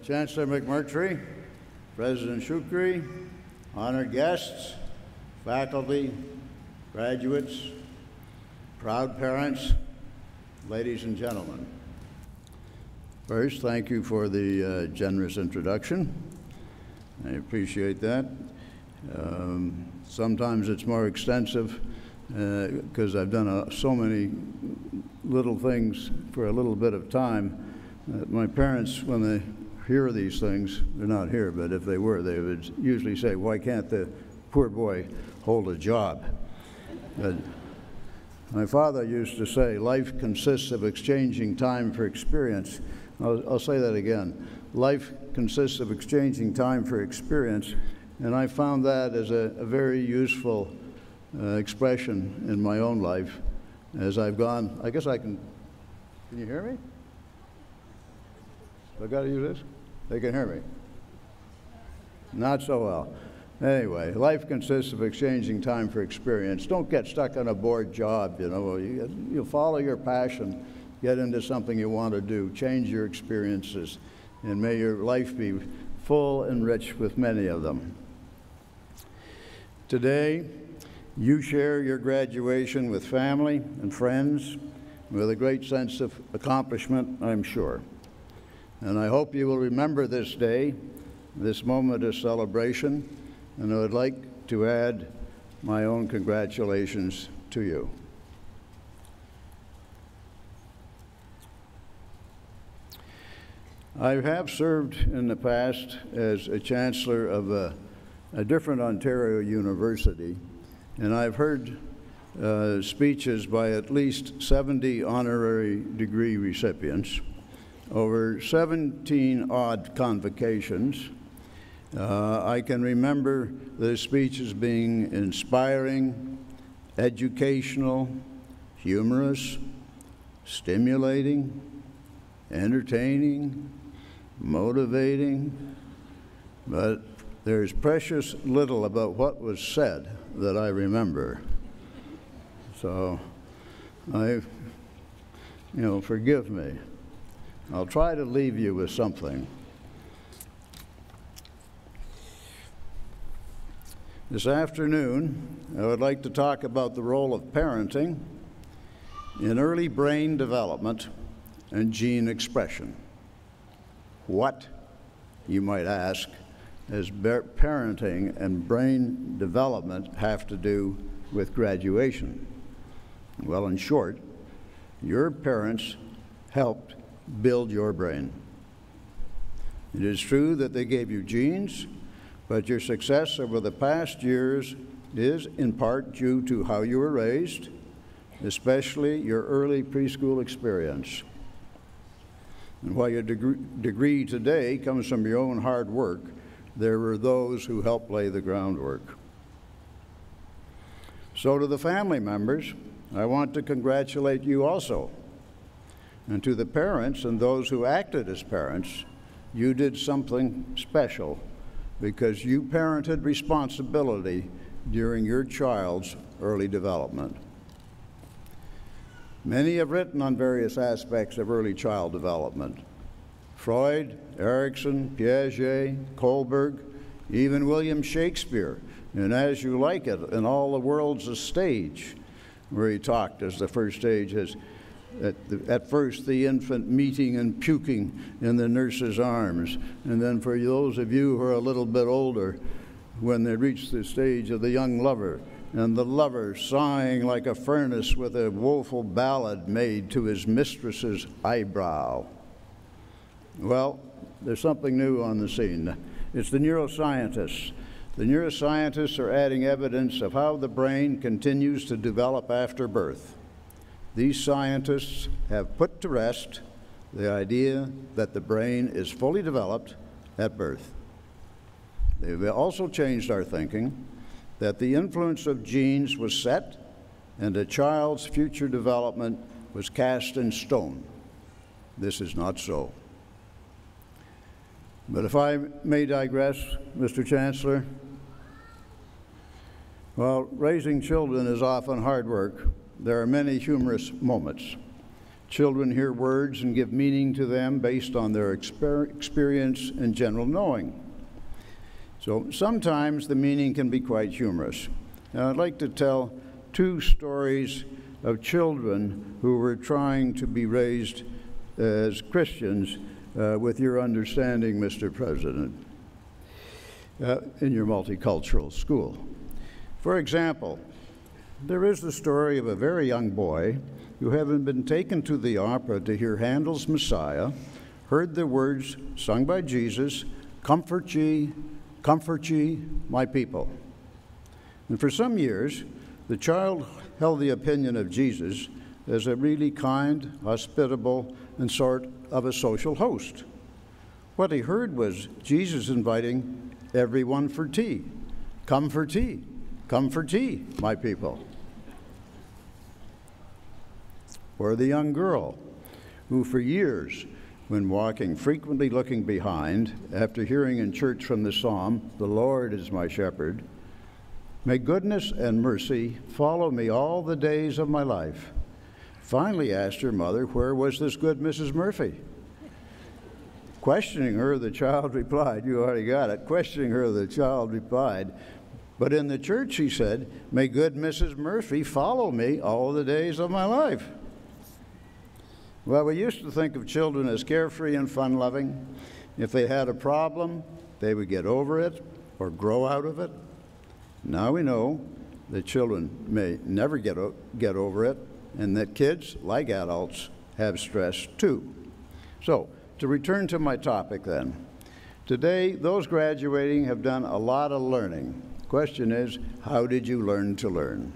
Chancellor McMurtry, President Shukri, honored guests, faculty, graduates, proud parents, ladies and gentlemen. First, thank you for the generous introduction. I appreciate that. Sometimes it's more extensive because I've done so many little things for a little bit of time. My parents, when they hear these things, they're not here, but if they were, they would usually say, "Why can't the poor boy hold a job?" But my father used to say, "Life consists of exchanging time for experience." I'll say that again. Life consists of exchanging time for experience, and I found that as a very useful expression in my own life as I've gone. I guess I can you hear me? I got to use this? They can hear me. Not so well. Anyway, life consists of exchanging time for experience. Don't get stuck on a bored job, you know. You follow your passion, get into something you want to do, change your experiences, and may your life be full and rich with many of them. Today, you share your graduation with family and friends with a great sense of accomplishment, I'm sure. And I hope you will remember this day, this moment of celebration, and I would like to add my own congratulations to you. I have served in the past as a chancellor of a different Ontario university, and I've heard speeches by at least 70 honorary degree recipients, over 17-odd convocations. I can remember the speeches being inspiring, educational, humorous, stimulating, entertaining, motivating, but there's precious little about what was said that I remember. So, forgive me. I'll try to leave you with something. This afternoon, I would like to talk about the role of parenting in early brain development and gene expression. What, you might ask, does parenting and brain development have to do with graduation? Well, in short, your parents helped build your brain. It is true that they gave you genes, but your success over the past years is in part due to how you were raised, especially your early preschool experience. And while your degree today comes from your own hard work, there were those who helped lay the groundwork. So to the family members, I want to congratulate you also. And to the parents and those who acted as parents, you did something special because you parented responsibility during your child's early development. Many have written on various aspects of early child development. Freud, Erikson, Piaget, Kohlberg, even William Shakespeare, and As You Like It, and All the World's a Stage, where he talked as the first stage as at first the infant meeting and puking in the nurse's arms, and then for those of you who are a little bit older, when they reach the stage of the young lover, and the lover sighing like a furnace with a woeful ballad made to his mistress's eyebrow. Well, there's something new on the scene. It's the neuroscientists. The neuroscientists are adding evidence of how the brain continues to develop after birth. These scientists have put to rest the idea that the brain is fully developed at birth. They've also changed our thinking that the influence of genes was set and a child's future development was cast in stone. This is not so. But if I may digress, Mr. Chancellor, while raising children is often hard work, there are many humorous moments. Children hear words and give meaning to them based on their experience and general knowing. So sometimes the meaning can be quite humorous. Now, I'd like to tell two stories of children who were trying to be raised as Christians with your understanding, Mr. President, in your multicultural school. For example, there is the story of a very young boy who, having been taken to the opera to hear Handel's Messiah, heard the words sung by Jesus, comfort ye, my people." And for some years, the child held the opinion of Jesus as a really kind, hospitable, and sort of a social host. What he heard was Jesus inviting everyone for tea. Come for tea, my people. Or the young girl who for years, when walking, frequently looking behind, after hearing in church from the psalm, "The Lord is my shepherd, may goodness and mercy follow me all the days of my life," finally asked her mother, where was this good Mrs. Murphy? Questioning her, the child replied, you already got it, questioning her, the child replied, "But in the church," she said, "may good Mrs. Murphy follow me all the days of my life." Well, we used to think of children as carefree and fun-loving. If they had a problem, they would get over it or grow out of it. Now we know that children may never get over it, and that kids, like adults, have stress too. So, to return to my topic then. Today, those graduating have done a lot of learning. The question is, how did you learn to learn?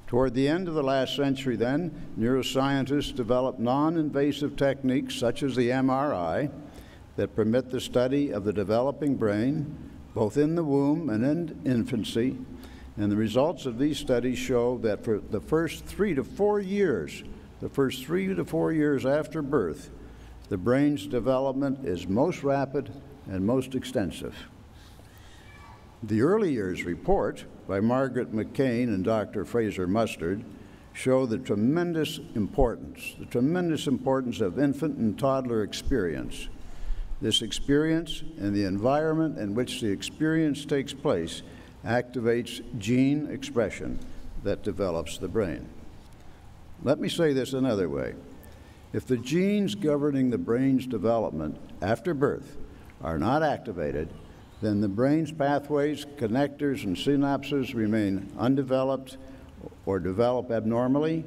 Toward the end of the last century then, neuroscientists developed non-invasive techniques such as the MRI that permit the study of the developing brain, both in the womb and in infancy, and the results of these studies show that for the first 3 to 4 years after birth, the brain's development is most rapid and most extensive. The Early Years Report by Margaret McCain and Dr. Fraser Mustard show the tremendous importance of infant and toddler experience. This experience and the environment in which the experience takes place activates gene expression that develops the brain. Let me say this another way. If the genes governing the brain's development after birth are not activated, then the brain's pathways, connectors, and synapses remain undeveloped or develop abnormally,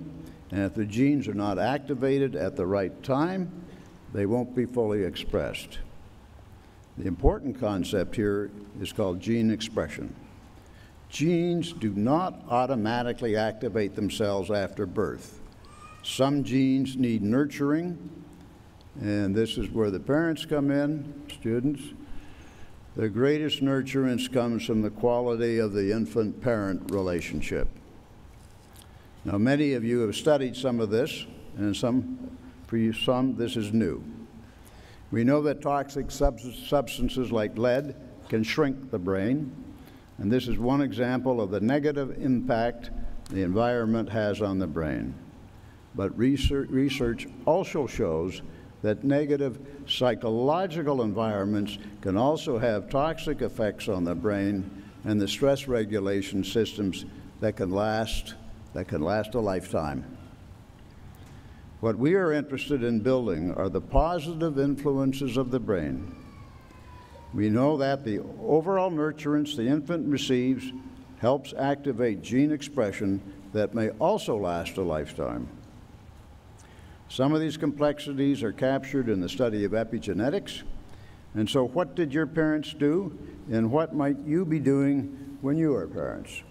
and if the genes are not activated at the right time, they won't be fully expressed. The important concept here is called gene expression. Genes do not automatically activate themselves after birth. Some genes need nurturing, and this is where the parents come in, students. The greatest nurturance comes from the quality of the infant-parent relationship. Now, many of you have studied some of this, and for some, this is new. We know that toxic substances like lead can shrink the brain, and this is one example of the negative impact the environment has on the brain. But research also shows that negative psychological environments can also have toxic effects on the brain and the stress regulation systems that can last a lifetime. What we are interested in building are the positive influences of the brain. We know that the overall nurturance the infant receives helps activate gene expression that may also last a lifetime. Some of these complexities are captured in the study of epigenetics. And so what did your parents do, and what might you be doing when you are parents?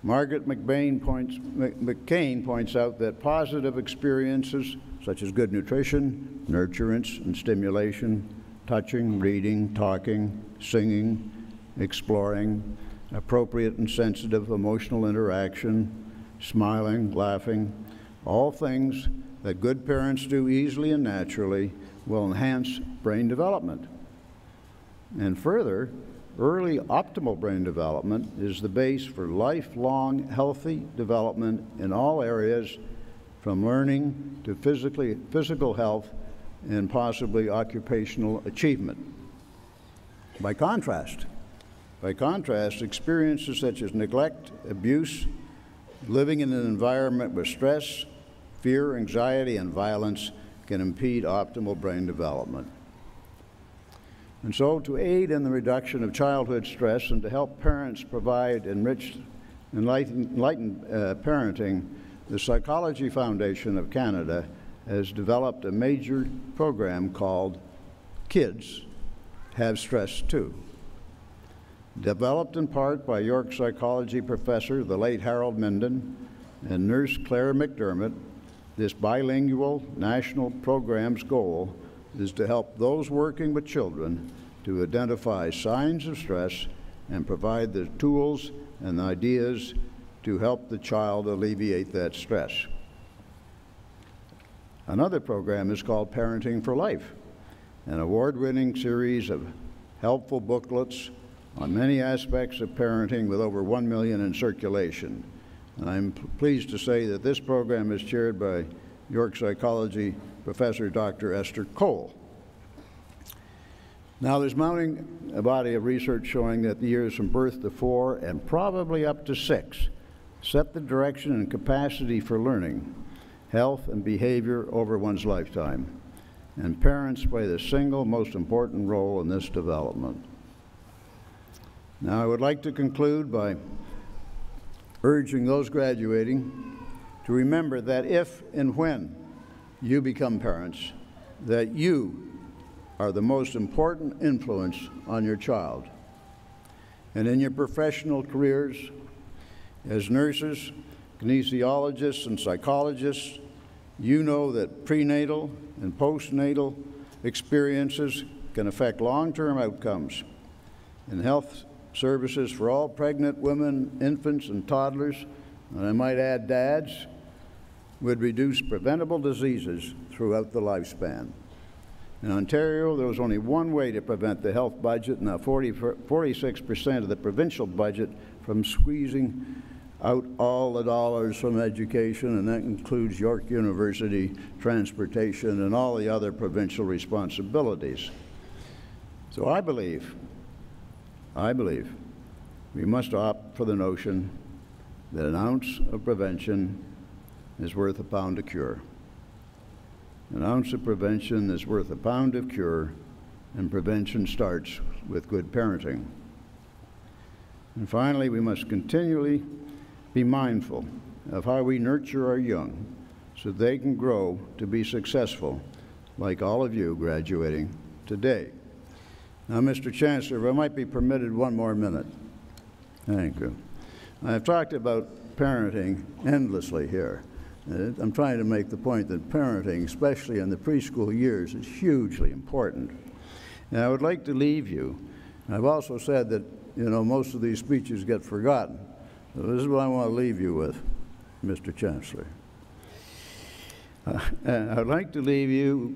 Margaret McCain points out that positive experiences, such as good nutrition, nurturance and stimulation, touching, reading, talking, singing, exploring, appropriate and sensitive emotional interaction, smiling, laughing, all things that good parents do easily and naturally will enhance brain development. And further, early optimal brain development is the base for lifelong healthy development in all areas, from learning to physical health and possibly occupational achievement. By contrast, experiences such as neglect, abuse, living in an environment with stress, fear, anxiety, and violence can impede optimal brain development. And so, to aid in the reduction of childhood stress and to help parents provide enriched, enlightened parenting, the Psychology Foundation of Canada has developed a major program called Kids Have Stress Too. Developed in part by York psychology professor, the late Harold Minden, and nurse Claire McDermott, this bilingual national program's goal is to help those working with children to identify signs of stress and provide the tools and ideas to help the child alleviate that stress. Another program is called Parenting for Life, an award-winning series of helpful booklets on many aspects of parenting with over 1 million in circulation. And I'm pleased to say that this program is chaired by York psychology professor Dr. Esther Cole. Now, there's mounting a body of research showing that the years from birth to 4 and probably up to 6 set the direction and capacity for learning, health, and behavior over one's lifetime. And parents play the single most important role in this development. Now, I would like to conclude by urging those graduating to remember that if and when you become parents, that you are the most important influence on your child. And in your professional careers, as nurses, kinesiologists, and psychologists, you know that prenatal and postnatal experiences can affect long-term outcomes in health services for all pregnant women, infants, and toddlers, and I might add dads, would reduce preventable diseases throughout the lifespan. In Ontario, there was only one way to prevent the health budget, now 46% of the provincial budget, from squeezing out all the dollars from education, and that includes York University, transportation, and all the other provincial responsibilities. So I believe we must opt for the notion that an ounce of prevention is worth a pound of cure. An ounce of prevention is worth a pound of cure, and prevention starts with good parenting. And finally, we must continually be mindful of how we nurture our young so they can grow to be successful, like all of you graduating today. Now, Mr. Chancellor, if I might be permitted 1 more minute. Thank you. I've talked about parenting endlessly here. I'm trying to make the point that parenting, especially in the preschool years, is hugely important. And I would like to leave you. I've also said that, most of these speeches get forgotten. So this is what I want to leave you with, Mr. Chancellor. I'd like to leave you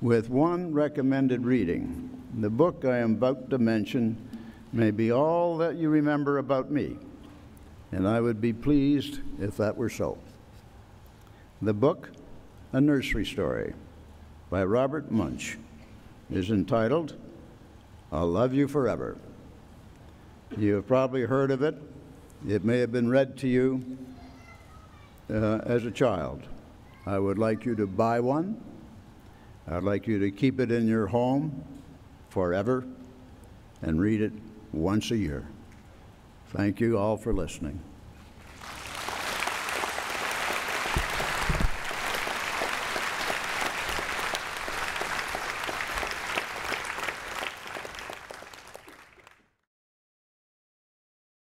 with one recommended reading. The book I am about to mention may be all that you remember about me, and I would be pleased if that were so. The book, A Nursery Story, by Robert Munsch, is entitled, I'll Love You Forever. You have probably heard of it. It may have been read to you as a child. I would like you to buy one. I'd like you to keep it in your home forever and read it once a year. Thank you all for listening.